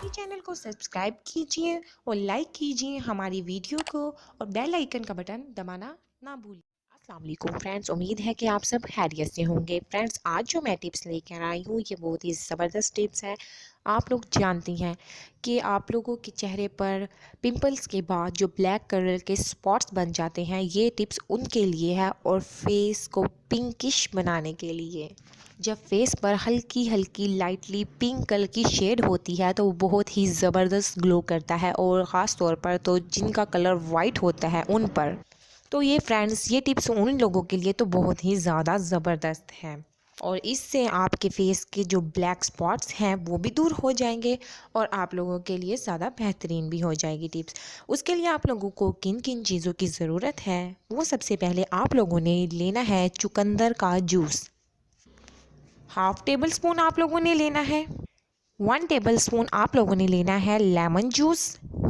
ये चैनल को सब्सक्राइब कीजिए और लाइक कीजिए हमारी वीडियो को और बेल आइकन का बटन दबाना ना भूलिए। अस्सलाम वालेकुम फ्रेंड्स, उम्मीद है कि आप सब खैरियत से होंगे। फ्रेंड्स, आज जो मैं टिप्स लेकर आई हूँ ये बहुत ही ज़बरदस्त टिप्स है। आप लोग जानती हैं कि आप लोगों के चेहरे पर पिंपल्स के बाद जो ब्लैक कलर के स्पॉट्स बन जाते हैं, ये टिप्स उनके लिए है और फेस को पिंकिश बनाने के लिए। जब फेस पर हल्की हल्की लाइटली पिंक कलर की शेड होती है तो वो बहुत ही ज़बरदस्त ग्लो करता है, और ख़ास तौर पर तो जिनका कलर वाइट होता है उन पर। तो ये फ्रेंड्स, ये टिप्स उन लोगों के लिए तो बहुत ही ज़्यादा ज़बरदस्त है, और इससे आपके फेस के जो ब्लैक स्पॉट्स हैं वो भी दूर हो जाएंगे और आप लोगों के लिए ज़्यादा बेहतरीन भी हो जाएगी टिप्स। उसके लिए आप लोगों को किन किन चीज़ों की ज़रूरत है, वो सबसे पहले आप लोगों ने लेना है चुकंदर का जूस। हाफ टेबल स्पून आप लोगों ने लेना है। 1 टेबल स्पून आप लोगों ने लेना है लेमन जूस।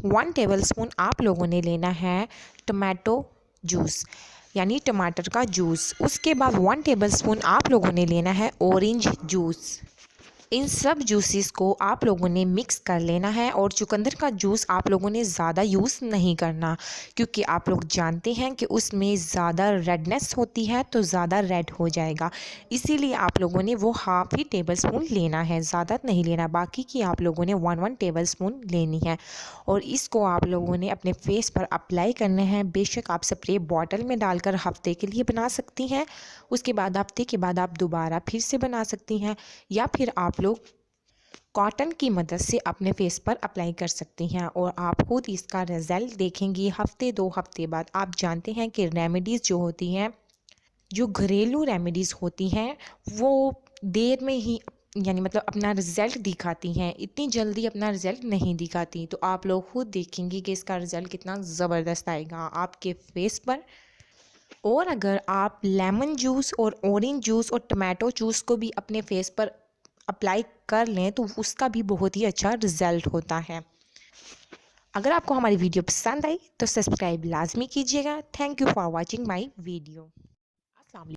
1 टेबल स्पून आप लोगों ने लेना है टमाटो जूस, यानी टमाटर का जूस। उसके बाद 1 टेबल स्पून आप लोगों ने लेना है ऑरेंज जूस। इन सब जूसेस को आप लोगों ने मिक्स कर लेना है, और चुकंदर का जूस आप लोगों ने ज़्यादा यूज़ नहीं करना, क्योंकि आप लोग जानते हैं कि उसमें ज़्यादा रेडनेस होती है तो ज़्यादा रेड हो जाएगा। इसीलिए आप लोगों ने वो हाफ़ ही टेबल स्पून लेना है, ज़्यादा नहीं लेना। बाकी की आप लोगों ने 1 टेबल स्पून लेनी है, और इसको आप लोगों ने अपने फेस पर अप्लाई करने हैं। बेशक आप स्प्रे बॉटल में डालकर हफ्ते के लिए बना सकती हैं, उसके बाद हफ्ते के बाद आप दोबारा फिर से बना सकती हैं, या फिर आप लोग कॉटन की मदद से अपने फेस पर अप्लाई कर सकती हैं, और आप खुद इसका रिजल्ट देखेंगी हफ्ते 2 हफ्ते बाद। आप जानते हैं कि रेमेडीज़ जो होती हैं, जो घरेलू रेमेडीज़ होती हैं, वो देर में ही यानी मतलब अपना रिज़ल्ट दिखाती हैं, इतनी जल्दी अपना रिज़ल्ट नहीं दिखाती। तो आप लोग खुद देखेंगे कि इसका रिज़ल्ट कितना ज़बरदस्त आएगा आपके फेस पर। और अगर आप लेमन जूस और ऑरेंज जूस और टमाटो जूस को भी अपने फेस पर अप्लाई कर लें तो उसका भी बहुत ही अच्छा रिजल्ट होता है। अगर आपको हमारी वीडियो पसंद आई तो सब्सक्राइब लाजमी कीजिएगा। Thank you for watching my video.